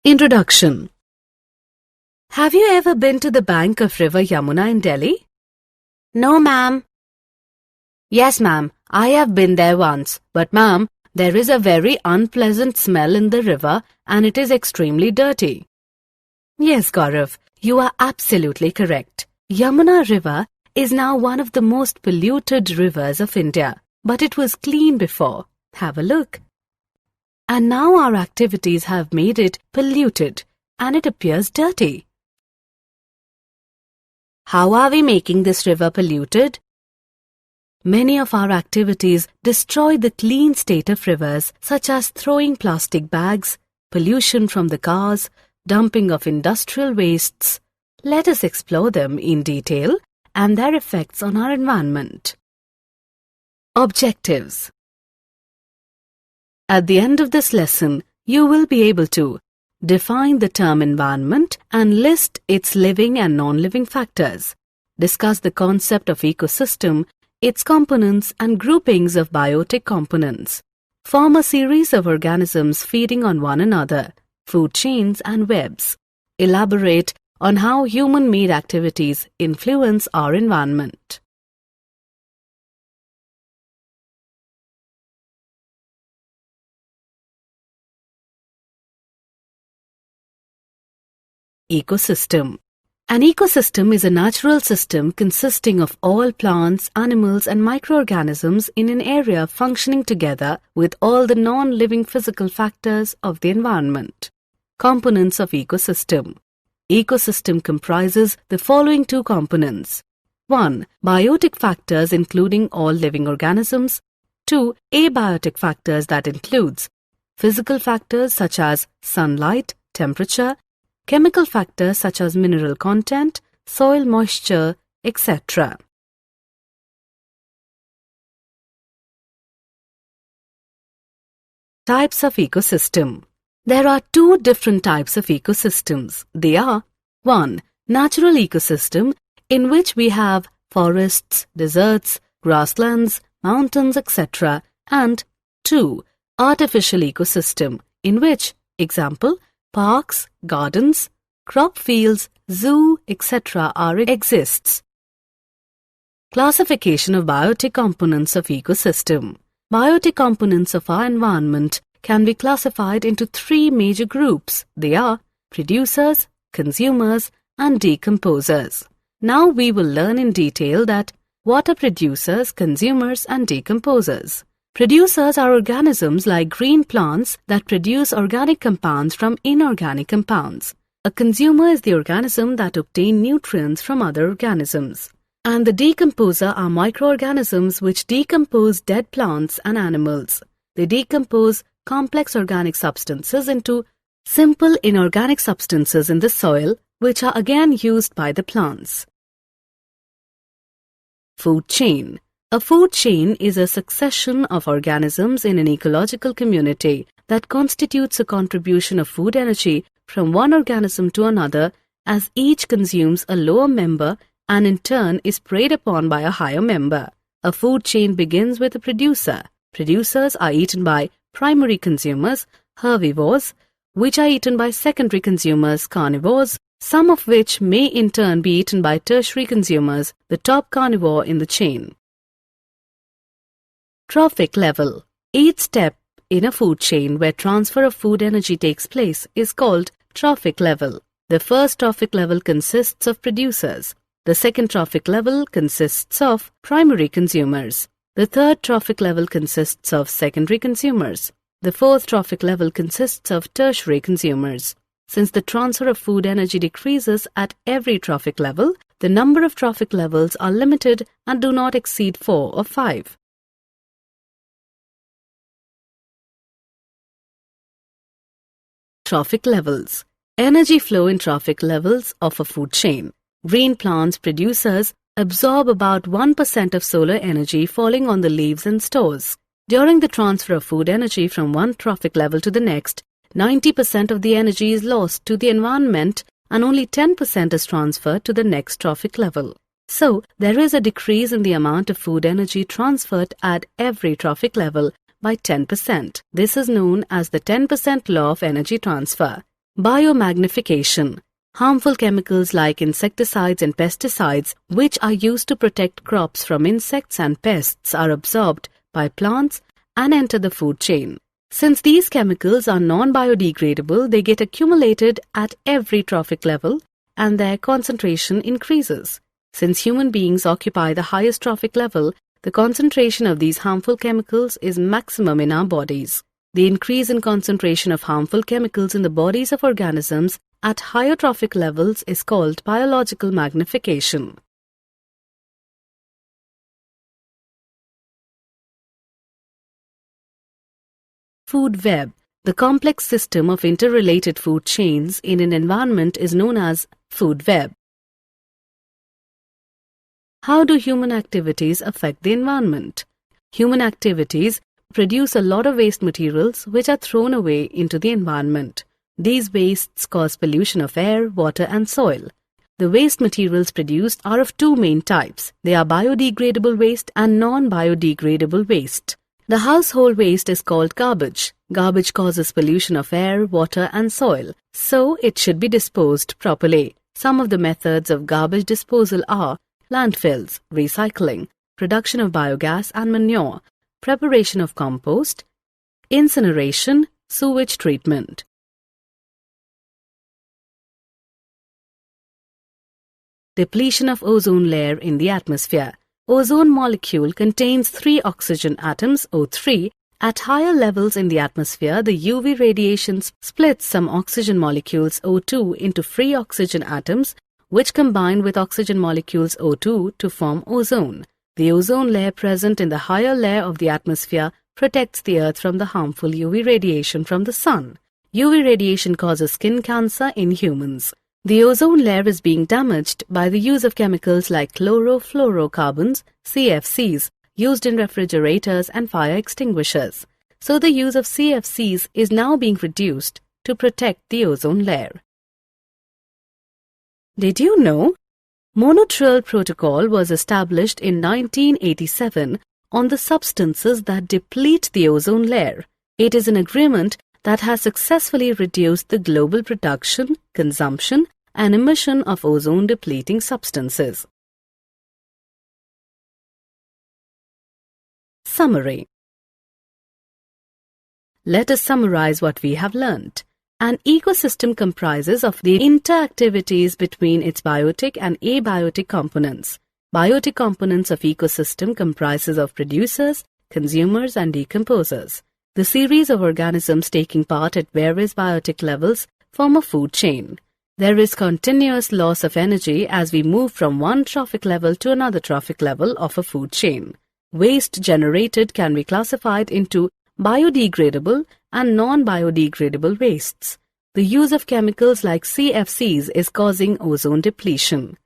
Introduction. Have you ever been to the bank of River Yamuna in Delhi? No, ma'am. Yes, ma'am. I have been there once. But, ma'am, there is a very unpleasant smell in the river and it is extremely dirty. Yes, Gaurav, you are absolutely correct. Yamuna River is now one of the most polluted rivers of India. But it was clean before. Have a look. And now our activities have made it polluted and it appears dirty. How are we making this river polluted? Many of our activities destroy the clean state of rivers, such as throwing plastic bags, pollution from the cars, dumping of industrial wastes. Let us explore them in detail and their effects on our environment. Objectives. At the end of this lesson, you will be able to define the term environment and list its living and non-living factors, discuss the concept of ecosystem, its components and groupings of biotic components, form a series of organisms feeding on one another, food chains and webs, elaborate on how human-made activities influence our environment. Ecosystem. An ecosystem is a natural system consisting of all plants, animals and microorganisms in an area functioning together with all the non-living physical factors of the environment. Components of ecosystem. Ecosystem comprises the following two components. 1. Biotic factors including all living organisms. 2. Abiotic factors that includes physical factors such as sunlight, temperature, chemical factors such as mineral content, soil moisture, etc. Types of ecosystem. There are two different types of ecosystems. They are 1. Natural ecosystem, in which we have forests, deserts, grasslands, mountains, etc. and 2. Artificial ecosystem, in which, example, parks, gardens, crop fields, zoo, etc. exists. Classification of biotic components of ecosystem. Biotic components of our environment can be classified into three major groups. They are producers, consumers, and decomposers. Now we will learn in detail that what are producers, consumers, and decomposers. Producers are organisms like green plants that produce organic compounds from inorganic compounds. A consumer is the organism that obtains nutrients from other organisms. And the decomposer are microorganisms which decompose dead plants and animals. They decompose complex organic substances into simple inorganic substances in the soil, which are again used by the plants. Food chain. A food chain is a succession of organisms in an ecological community that constitutes a contribution of food energy from one organism to another as each consumes a lower member and in turn is preyed upon by a higher member. A food chain begins with a producer. Producers are eaten by primary consumers, herbivores, which are eaten by secondary consumers, carnivores, some of which may in turn be eaten by tertiary consumers, the top carnivore in the chain. Trophic level. Each step in a food chain where transfer of food energy takes place is called trophic level. The first trophic level consists of producers. The second trophic level consists of primary consumers. The third trophic level consists of secondary consumers. The fourth trophic level consists of tertiary consumers. Since the transfer of food energy decreases at every trophic level, the number of trophic levels are limited and do not exceed 4 or 5. Trophic levels. Energy flow in trophic levels of a food chain. Green plants producers absorb about 1% of solar energy falling on the leaves and stores. During the transfer of food energy from one trophic level to the next, 90% of the energy is lost to the environment and only 10% is transferred to the next trophic level. So, there is a decrease in the amount of food energy transferred at every trophic level by 10%. This is known as the 10% law of energy transfer. Biomagnification. Harmful chemicals like insecticides and pesticides, which are used to protect crops from insects and pests, are absorbed by plants and enter the food chain. Since these chemicals are non-biodegradable, they get accumulated at every trophic level and their concentration increases. Since human beings occupy the highest trophic level, the concentration of these harmful chemicals is maximum in our bodies. The increase in concentration of harmful chemicals in the bodies of organisms at higher trophic levels is called biological magnification. Food web. The complex system of interrelated food chains in an environment is known as food web. How do human activities affect the environment? Human activities produce a lot of waste materials which are thrown away into the environment. These wastes cause pollution of air, water and soil. The waste materials produced are of two main types. They are biodegradable waste and non-biodegradable waste. The household waste is called garbage. Garbage causes pollution of air, water and soil, so it should be disposed properly. Some of the methods of garbage disposal are landfills, recycling, production of biogas and manure, preparation of compost, incineration, sewage treatment. Depletion of ozone layer in the atmosphere. Ozone molecule contains 3 oxygen atoms, O3. At higher levels in the atmosphere, the UV radiation splits some oxygen molecules O2 into free oxygen atoms, which combine with oxygen molecules O2 to form ozone. The ozone layer present in the higher layer of the atmosphere protects the Earth from the harmful UV radiation from the sun. UV radiation causes skin cancer in humans. The ozone layer is being damaged by the use of chemicals like chlorofluorocarbons, CFCs, used in refrigerators and fire extinguishers. So the use of CFCs is now being reduced to protect the ozone layer. Did you know? Montreal Protocol was established in 1987 on the substances that deplete the ozone layer. It is an agreement that has successfully reduced the global production, consumption, and emission of ozone-depleting substances. Summary. Let us summarize what we have learnt. An ecosystem comprises of the interactivities between its biotic and abiotic components. Biotic components of ecosystem comprises of producers, consumers, and decomposers. The series of organisms taking part at various biotic levels form a food chain. There is continuous loss of energy as we move from one trophic level to another trophic level of a food chain. Waste generated can be classified into biodegradable and non-biodegradable wastes. The use of chemicals like CFCs is causing ozone depletion.